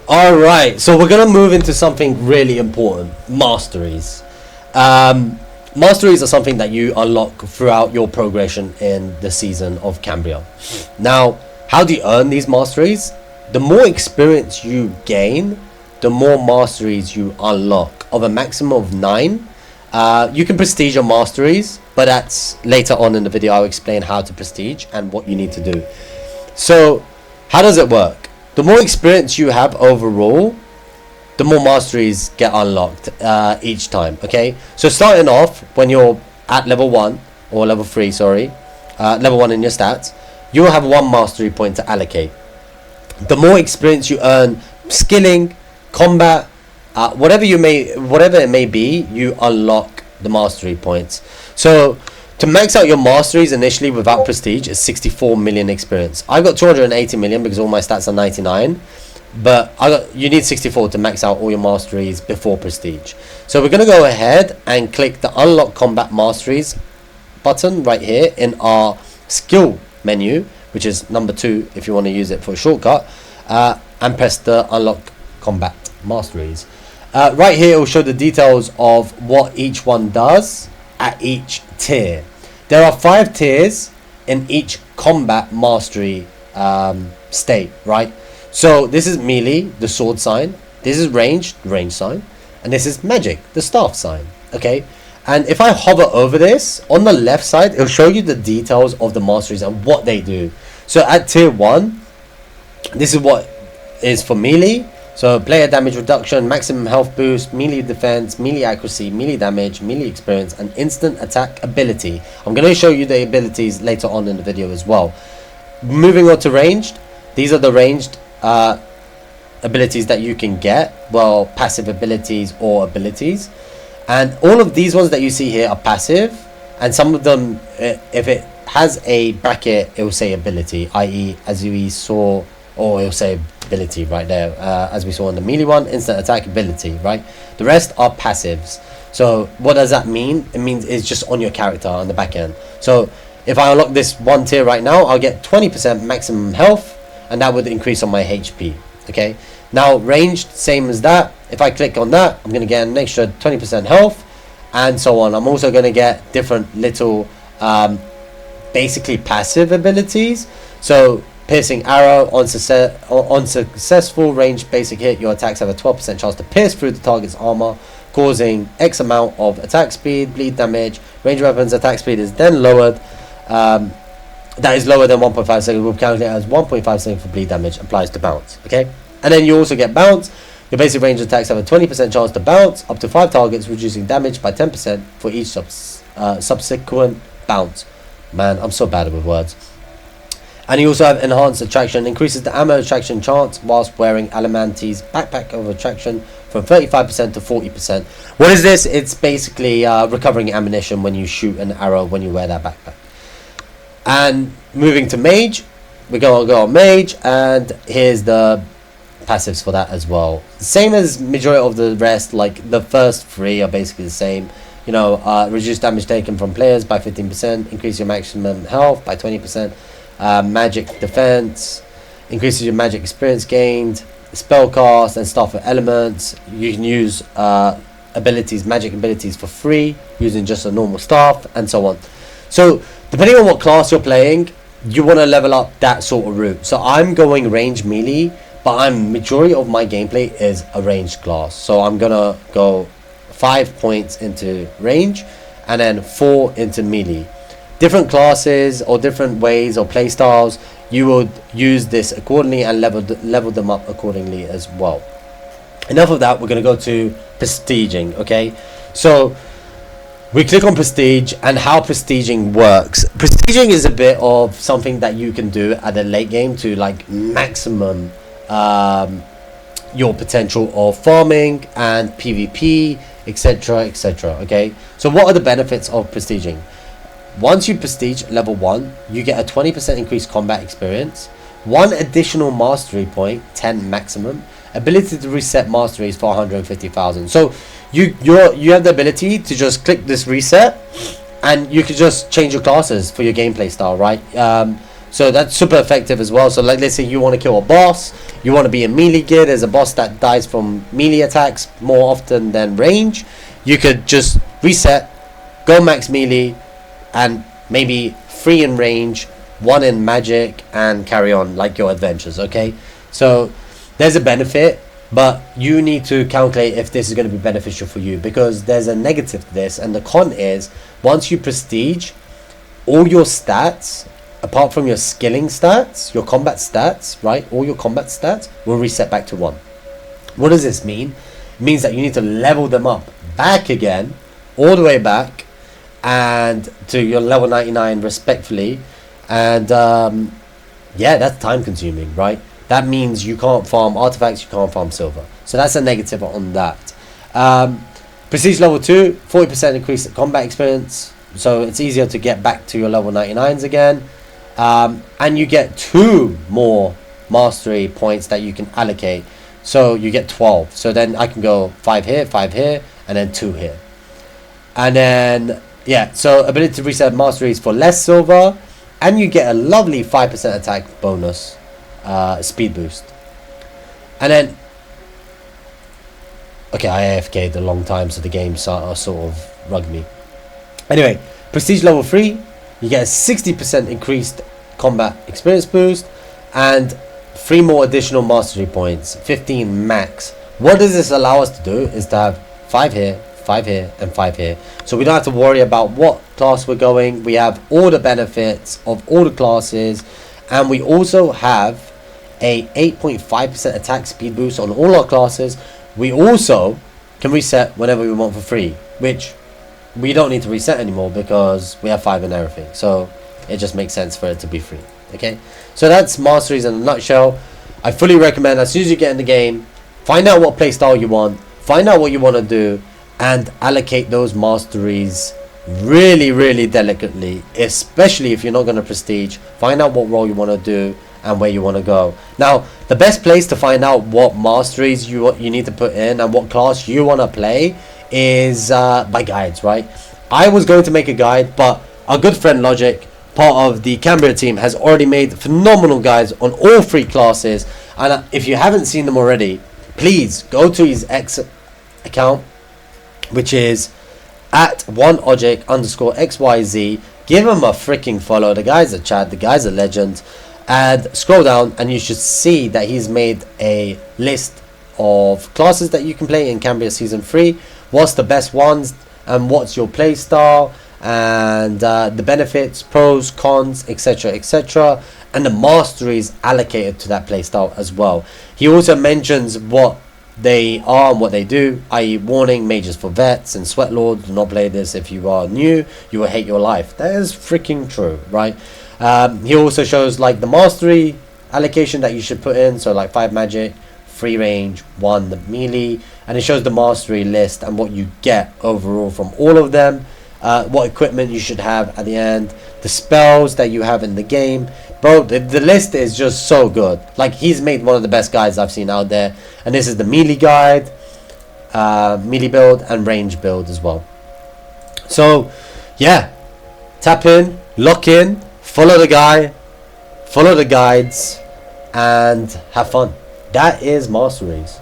Alright, so we're going to move into something really important. Masteries. Masteries are something that you unlock throughout your progression in the season of Cambria. Now, how do you earn these masteries? The more experience you gain, the more masteries you unlock, of a maximum of 9. You can prestige your masteries, but that's later on in the video. I'll explain how to prestige and what you need to do. So how does it work? The more experience you have overall, the more masteries get unlocked each time. Okay, so starting off when you're at level 1 or level 3, sorry, level 1 in your stats, you will have 1 mastery point to allocate. The more experience you earn skilling, combat, whatever it may be, you unlock the mastery points. So to max out your masteries initially without prestige is 64 million experience. I got 280 million because all my stats are 99, but you need 64 to max out all your masteries before prestige. So we're going to go ahead and click the unlock combat masteries button right here in our skill menu, which is number 2 if you want to use it for a shortcut, and press the unlock combat masteries. Right here it will show the details of what each one does at each tier. There are 5 tiers in each combat mastery state, right? So this is melee, the sword sign, this is ranged, the range sign, and this is magic, the staff sign. Okay, and if I hover over this, on the left side it'll show you the details of the masteries and what they do. So at tier 1, this is what is for melee. So player damage reduction, maximum health boost, melee defense, melee accuracy, melee damage, melee experience, and instant attack ability. I'm going to show you the abilities later on in the video as well. Moving on to ranged, these are the ranged abilities that you can get, well, passive abilities or abilities. And all of these ones that you see here are passive, and some of them, if it has a bracket, it will say ability, i.e. as we saw, or it'll say ability right there, as we saw in the melee one, instant attack ability, right? The rest are passives. So what does that mean? It means it's just on your character on the back end. So if I unlock this 1 tier right now, I'll get 20% maximum health, and that would increase on my HP. Okay, now ranged, same as that. If I click on that, I'm going to get an extra 20% health, and so on. I'm also going to get different little basically passive abilities. So piercing arrow, on successful ranged basic hit, your attacks have a 12% chance to pierce through the target's armor, causing X amount of attack speed, bleed damage. Range weapons attack speed is then lowered. That is lower than 1.5 seconds. We'll calculate as 1.5 seconds for bleed damage. Applies to bounce. Okay, and then you also get bounce. Your basic range attacks have a 20% chance to bounce up to 5 targets, reducing damage by 10% for each subsequent bounce. Man, I'm so bad with words. And you also have enhanced attraction, increases the ammo attraction chance whilst wearing Alamanti's backpack of attraction from 35% to 40%. What is this? It's basically recovering ammunition when you shoot an arrow when you wear that backpack. And moving to mage, we're going to go on mage, and here's the passives for that as well. Same as majority of the rest, like the first 3 are basically the same. You know, reduce damage taken from players by 15%, increase your maximum health by 20%. Magic defense, increases your magic experience gained, spell cast and stuff with elements. You can use abilities, magic abilities for free using just a normal staff, and so on. So depending on what class you're playing, you want to level up that sort of route. So I'm going range melee, but majority of my gameplay is a ranged class. So I'm gonna go 5 points into range and then 4 into melee. Different classes or different ways or play styles, you would use this accordingly and level them up accordingly as well. Enough of that, we're going to go to prestiging. Okay, so we click on prestige and how prestiging works. Prestiging is a bit of something that you can do at the late game to like maximum your potential of farming and PvP, etc, etc. Okay, so what are the benefits of prestiging? Once you prestige level 1, you get a 20% increased combat experience, 1 additional mastery point, 10 maximum, ability to reset masteries for 150,000. So you have the ability to just click this reset, and you can just change your classes for your gameplay style, right? So that's super effective as well. So like, let's say you want to kill a boss, you want to be in melee gear, there's a boss that dies from melee attacks more often than range, you could just reset, go max melee, and maybe 3 in range, 1 in magic, and carry on like your adventures. Okay, so there's a benefit, but you need to calculate if this is going to be beneficial for you, because there's a negative to this, and the con is once you prestige, all your stats apart from your skilling stats, your combat stats, right, all your combat stats will reset back to 1. What does this mean? It means that you need to level them up back again, all the way back, and to your level 99 respectfully. And yeah, that's time consuming, right? That means you can't farm artifacts, you can't farm silver. So that's a negative on that. Prestige level 2, 40% increase in combat experience, so it's easier to get back to your level 99s again. And you get 2 more mastery points that you can allocate, so you get 12. So then I can go 5 here, and then 2 here. And then yeah, so ability to reset masteries for less silver, and you get a lovely 5% attack bonus, speed boost. And then okay, I AFK'd a long time, so the game sort of rugged me. Anyway, prestige level 3, you get a 60% increased combat experience boost, and 3 more additional mastery points, 15 max. What does this allow us to do is to have 5 here, 5 here, and 5 here. So we don't have to worry about what class we're going. We have all the benefits of all the classes, and we also have a 8.5% attack speed boost on all our classes. We also can reset whenever we want for free, which we don't need to reset anymore because we have 5 in everything. So it just makes sense for it to be free. Okay, so that's Masteries in a nutshell. I fully recommend, as soon as you get in the game, find out what playstyle you want, find out what you want to do, and allocate those masteries really, really delicately, especially if you're not going to prestige. Find out what role you want to do and where you want to go. Now, the best place to find out what masteries you need to put in and what class you want to play is by guides, right? I was going to make a guide, but our good friend Logic, part of the Cambria team, has already made phenomenal guides on all 3 classes. And if you haven't seen them already, please go to his X account, which is at oneogic_xyz. Give him a freaking follow. The guy's a Chad, the guy's a legend. And scroll down and you should see that he's made a list of classes that you can play in Cambria Season 3. What's the best ones, and what's your play style, and the benefits, pros, cons, etc, etc, and the masteries allocated to that play style as well. He also mentions what they are and what they do, i.e. warning, mages for vets and sweat lords. Do not play this if you are new, you will hate your life. That is freaking true, right? He also shows like the mastery allocation that you should put in, so like 5 magic, 3 range, 1 the melee, and it shows the mastery list and what you get overall from all of them, what equipment you should have at the end, the spells that you have in the game. Bro, the list is just so good. Like, he's made one of the best guides I've seen out there, and this is the melee guide, melee build and range build as well. So yeah, tap in, lock in, follow the guy, follow the guides, and have fun. That is Masteries.